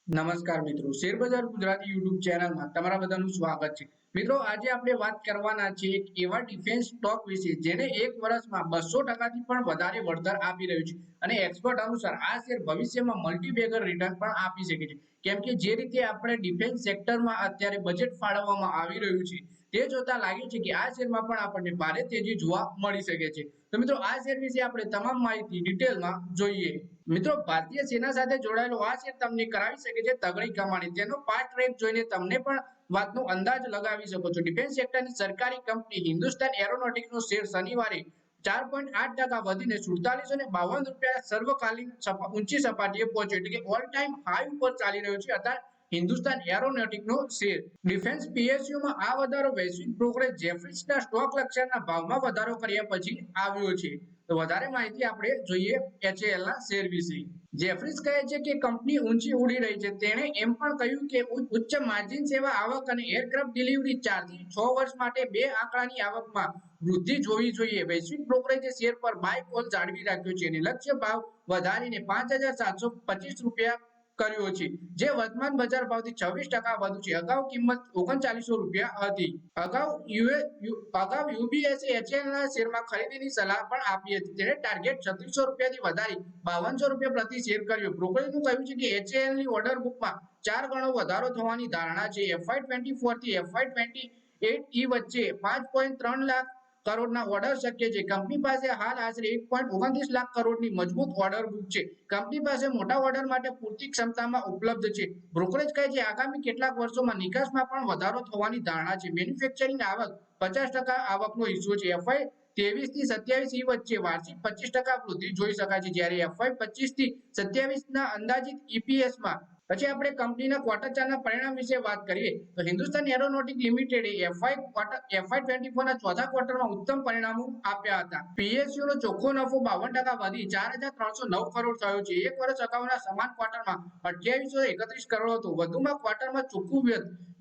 નમસ્કાર મિત્રો, શેરબજાર ગુજરાતી યુટ્યુબ ચેનલમાં તમારા બધાનું સ્વાગત છે। મિત્રો, આજે આપણે વાત કરવાના છે એક એવા ડિફેન્સ સ્ટોક વિશે જેને એક વર્ષમાં 200% થી પણ વધારે વળતર આપી રહ્યું છે અને એક્સપર્ટ અનુસાર આ શેર ભવિષ્યમાં મલ્ટીબેગર રિટર્ન પણ આપી શકે છે। કેમ કે જે રીતે આપણે ડિફેન્સ સેક્ટરમાં અત્યારે બજેટ ફાળવવામાં આવી રહ્યું છે તે જોતા લાગે છે કે આ શેરમાં પણ આપણને ભારે તેજી જોવા મળી શકે છે। તો મિત્રો, આ શેર વિશે આપણે તમામ માહિતી ડિટેલમાં જોઈએ। મિત્રો, ભારતીય સેના સાથે જોડાયેલો આ શેર તમને કરાવી શકે છે તગડી કમાણી। તેનો પાર્ટ ટ્રેક જોઈને તમને પણ વાતનો અંદાજ લગાવી શકો છો। ડિફેન્સ સેક્ટરની સરકારી કંપની હિન્દુસ્તાન એરોનોટિક્સનો શેર શનિવારે 4.8% વધીને ₹4752 સર્વકાલીન ઊંચી સપાટીએ પહોંચ્યો, એટલે કે ઓલ ટાઈમ હાઈ ઉપર ચાલી રહ્યો છે અત્યારે હિન્દુસ્તાન એરોનોટિક્સનો શેર। ડિફેન્સ પીએસયુમાં આ વધારો વૈશ્વિક બ્રોકરેજ જેફરીસના સ્ટોક લક્ષ્યના ભાવમાં વધારો કર્યા પછી આવ્યો છે। તો વધારે માહિતી આપણે જોઈએ એચએએલના શેર વિશે। જેફરીસ કહે છે કે કંપની ઊંચી ઉડી રહી છે। તેણે એમ પણ કહ્યું કે ઉચ્ચ માર્જિન સેવા આવક અને એરક્રાફ્ટ ડિલિવરી 4 થી 6 વર્ષ માટે બે આંકડાની આવકમાં વૃદ્ધિ જોવી જોઈએ। વૈશ્વિક બ્રોકરેજે શેર પર બાય કોલ જાળવી રાખ્યો છે અને લક્ષ્ય ભાવ વધારીને ₹5725 કર્યો છે, જે વર્તમાન બજાર ભાવથી 26% વધુ છે। અગાઉ કિંમત ₹3900 હતી। અગાઉ યુબીએસે એચએએલના શેરમાં ખરીદીની સલાહ પણ આપી હતી। તેણે ટાર્ગેટ ₹3600 થી વધારી ₹5200 પ્રતિ શેર કર્યો। બ્રોકરેજનું કહ્યું છે કે એચએએલની ઓર્ડર બુકમાં 4 ગણો વધારો થવાની ધારણા છે। FY24 થી FY28 વચ્ચે 5.3 લાખ કરોડના ઓર્ડર શક્ય છે। કંપની પાસે હાલ આશરે 1.29 લાખ કરોડની મજબૂત ઓર્ડર બુક છે। કંપની પાસે મોટા ઓર્ડર માટે પૂરતી ક્ષમતામાં ઉપલબ્ધ છે। બ્રોકરેજ કહે છે આગામી કેટલાક વર્ષોમાં નિકાસમાં પણ વધારો થવાની ધારણા છે। મેન્યુફેક્ચરિંગ આવક 50% આવકનો હિસ્સો છે। FY23 થી 27 વચ્ચે વાર્ષિક 25% વૃદ્ધિ જોઈ શકાય છે, જ્યારે FY25 થી 27 ના અંદાજિત ઈપીએસમાં। પછી આપણે કંપનીના ક્વાર્ટર 4 ના પરિણામ વિશે વાત કરીએ તો હિન્દુસ્તાન એરોનોટિક્સ લિમિટેડે FY24 ના ચોથા ક્વાર્ટરમાં ઉત્તમ પરિણામો આપ્યા હતા। પીએસયુનો ચોખ્ખો નફો 52% વધી 4309 કરોડ થયો છે। એક વર્ષ અગાઉના સમાન ક્વાર્ટરમાં 2831 કરોડ હતો। વધુમાં ક્વાર્ટરમાં ચોખ્ખું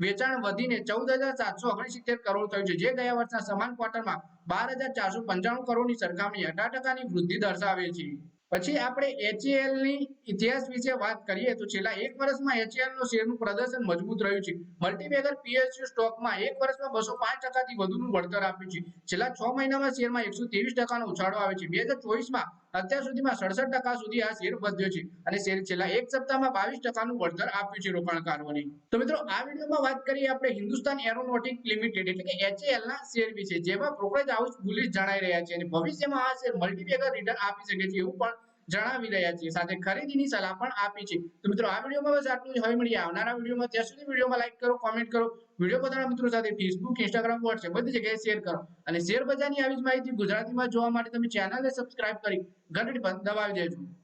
વેચાણ વધીને 14769 કરોડ થયું છે, જે ગયા વર્ષના સમાન ક્વાર્ટરમાં 12495 કરોડની સરખામણીએ 18%ની વૃદ્ધિ દર્શાવે છે। પછી આપણે એચએએલની ઇતિહાસ વિશે વાત કરીએ તો છેલ્લા એક વર્ષમાં એચએએલનો શેરનું પ્રદર્શન મજબૂત રહ્યું છે। મલ્ટીબેગર પીએસયુ સ્ટોકમાં એક વર્ષમાં 205% થી વધુનું વળતર આપ્યું છે। છેલ્લા 6 મહિનામાં શેરમાં 123%નો ઉછાળો આવ્યો છે। 2024માં અત્યાર સુધીમાં 67% સુધી આ શેર વધ્યો છે અને શેર છેલ્લા એક સપ્તાહમાં 22%નું વળતર આપ્યું છે રોકાણકારોને। તો મિત્રો, આ વિડીયોમાં વાત કરીએ આપણે હિન્દુસ્તાન એરોનોટિક્સ લિમિટેડ એટલે કે એચએએલના શેર વિશે, જેમાં બ્રોકરેજ હાઉસ બુલિશ જણાઈ રહ્યા છે અને ભવિષ્યમાં આ શેર મલ્ટીબેગર રિટર્ન આપી શકે છે એવું પણ જણાવી રહ્યા છે, સાથે ખરીદીની સલાહ પણ આપી છે। તો મિત્રો, આ વિડીયોમાં બસ આટલું જ। હવે મળીએ આવનારા વિડીયોમાં। ત્યાં સુધી વિડીયોમાં લાઈક કરો, કોમેન્ટ કરો, વિડીયો પોતાના મિત્રો સાથે ફેસબુક, ઇન્સ્ટાગ્રામ, વોટ્સએપ બધી જગ્યાએ શેર કરો અને શેર બજારની આવી જ માહિતી ગુજરાતીમાં જોવા માટે તમે ચેનલને સબસ્ક્રાઇબ કરી ઘંટડી પર દબાવી દેજો।